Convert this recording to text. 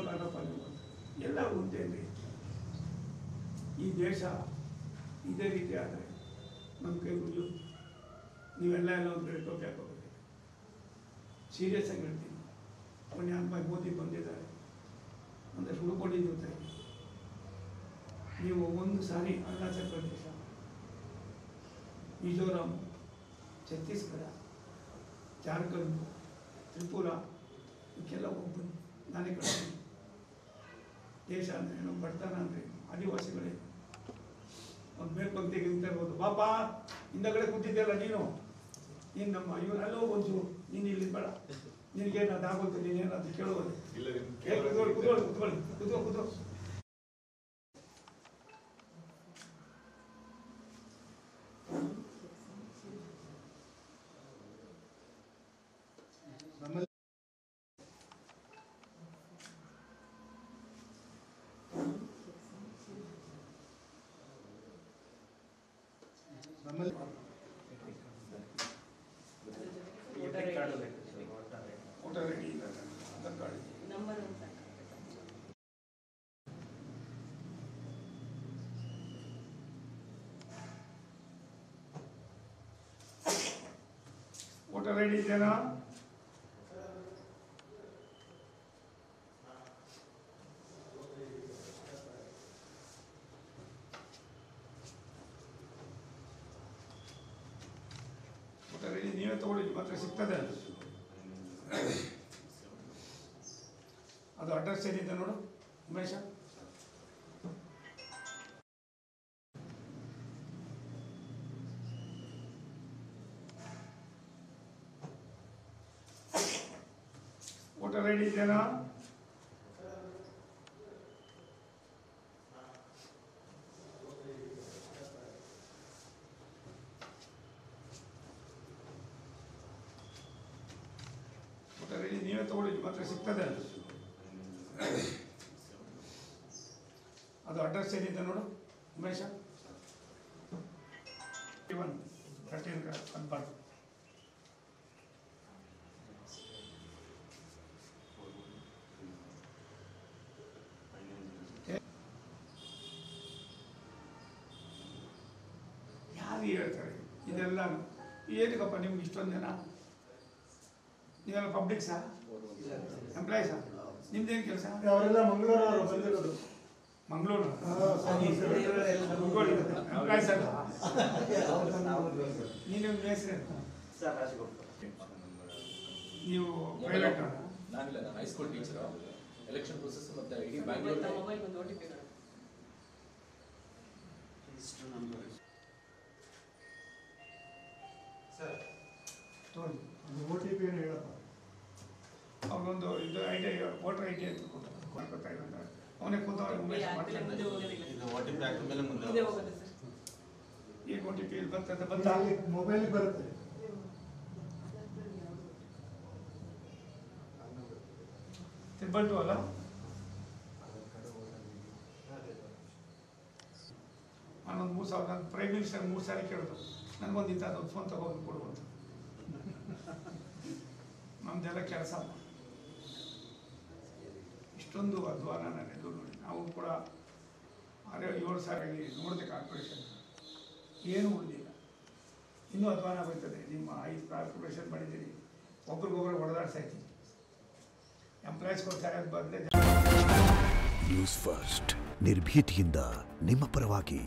ಕಾಣಪ್ಪ ನೀವು ಎಲ್ಲ ಉಂಟೇನ್ರಿ. ಈ ದೇಶ ಇದೇ ರೀತಿ ಆದರೆ ನಮ್ಮ ಕೈ ಮುಗಿದು ನೀವೆಲ್ಲ ಎಲ್ಲ ಒಂದು ಕಡೆ ಟೋಪಿ ಹಾಕೋಬೇಕು. ಸೀರಿಯಸ್ ಆಗಿ ಹೇಳ್ತೀನಿ. ಮೊನ್ನೆ ಅಮ್ಮ ಮೋದಿ ಬಂದಿದ್ದಾರೆ, ಒಂದಷ್ಟು ಉಳ್ಕೊಂಡಿದ್ದು. ನೀವು ಒಂದು ಸಾರಿ ಅರುಣಾಚಲ ಪ್ರದೇಶ, ಮಿಜೋರಾಂ, ಛತ್ತೀಸ್ಗಢ, ಜಾರ್ಖಂಡ್, ತ್ರಿಪುರ ಇವಕ್ಕೆಲ್ಲ ಹೋಗ್ಬಂದು ನಾನೇ ಕಳ್ತೀನಿ. ದೇಶ ಅಂದರೆ ನಮ್ಮ ಬಡತನ ಅಂದರೆ ಆದಿವಾಸಿಗಳೇ ಒಂದು ಮೇಲ್ಪಂಕ್ತಿಗೆ ನಿಂತಿರ್ಬೋದು. ಬಾಪಾ ಹಿಂದಗಡೆ ಕೂತಿದ್ದೆಲ್ಲ ನೀನು ನಮ್ಮ ಇವರೆಲ್ಲೋ ಒಂಚೂರು ನೀನು ಇಲ್ಲಿ ಬೇಡ, ನಿನಗೇನು ಅದು ಆಗೋದು, ನೀನೇನು ಅದು ಕೇಳುವುದು. ಕೂತ್ಕೊಳ್ಳಿ. ವೋಟರ್ ಐಡಿ ಇದೆಯಾ? ವೋಟರ್ ಐಡಿ ನೀವೇ ತಗೊಳ್ಳಿ, ಮಾತ್ರ ಸಿಗ್ತದೆ. ಅದು ಅಡ್ರೆಸ್ ಏನಿದೆ ನೋಡು ಉಮೇಶ. ವೋಟರ್ ಐಡಿ ಇದೆಯಾ? ವೋಟರ್ ಐಡಿ ನೀವೇ ತಗೊಳ್ಳಿ, ಮಾತ್ರ ಸಿಗ್ತದೆ. ಅದು ಅಡ್ರೆಸ್ ಏನಿದೆ ನೋಡು ಉಮೇಶ. 13 ಅನ್ಬಾರ್ದು. ಯಾರು ಹೇಳ್ತಾರೆ ಇದೆಲ್ಲ? ಏನಕ್ಕಪ್ಪ ನಿಮ್ಗೆ ಇಷ್ಟೊಂದು ಜನ? ನೀವೆಲ್ಲ ಪಬ್ಲಿಕ್ಸಾ, ಎಂಪ್ಲಾಯೀಸಾ? ನಿಮ್ದೇನು ಕೆಲಸ? ಅವರೆಲ್ಲ ಮಂಗಳೂರವರು ಬಂದಿರೋದು. ಮಂಗಳೂರು ಎಂಪ್ಲಾಯೀಸ್ ಅಲ್ಲ. ನೀನು ನೀವು ಪ್ರೈವೇಟ್? ನಾನಿಲ್ಲ, ನಾನು ಹೈಸ್ಕೂಲ್ ಟೀಚರು. ಎಲೆಕ್ಷನ್ ಪ್ರೊಸೆಸ್ ಮತ್ತೆ ಇಡೀ ಬ್ಯಾಂಗ್ಳೂರ್ OTP ಏನು ಹೇಳಪ್ಪ? ಅವ್ರಿಗೊಂದು ಇದು ಐಡಿ, ವೋಟರ್ ಐಡಿ ಅಂತ ಕೊಡ್ತಾ ಇದ್ದಾರೆ. ಅವನೇ ಕೂತವ್ರೆ ಉಮೇಶ್ ಮಾಡ್ತಾರೆ. ಈಗ OTP ಇಲ್ಲಿ ಬರ್ತದೆ. ಬಂದ ಮೊಬೈಲ್ ಬರುತ್ತೆ. ತಿರ್ಬಲ್ಟು ಅಲ್ಲ? ನಾನೊಂದು 3,000 ನಾನು ಪ್ರೈಮ್ ಮಿನಿಸ್ಟರ್ 3 ಸಾರಿ ಕೇಳೋದು, ನನಗೊಂದು ಇಂಥದ್ದೊಂದು ಫೋನ್ ತಗೊಂಡು ಕೊಡುವಂತ. ನಮ್ದೆಲ್ಲ ಕೆಲಸ ಇಷ್ಟೊಂದು ಅಧ್ವಾನ ನಡೆದು ನೋಡಿ. ನಾವು ಕೂಡ 6-7 ಸಾರಿ ನೋಡಿದೆ ಕಾರ್ಪೊರೇಷನ್, ಏನೂ ಉಳಿದಿಲ್ಲ. ಇನ್ನೂ ಅಧ್ವಾನ ಬರ್ತದೆ. ನಿಮ್ಮ 5 ಕಾರ್ಪೊರೇಷನ್ ಮಾಡಿದ್ದೀರಿ, ಒಬ್ರಿಗೊಬ್ರು ಹೊಡೆದಾಡ್ಸಾಯ್ತೀವಿ. ಎಂಪ್ಲಾಯೀಸ್ಗಳು ಸಾಯೋದು ಬದಲೇ. ನ್ಯೂಸ್ ಫಸ್ಟ್, ನಿರ್ಭೀತಿಯಿಂದ ನಿಮ್ಮ ಪರವಾಗಿ.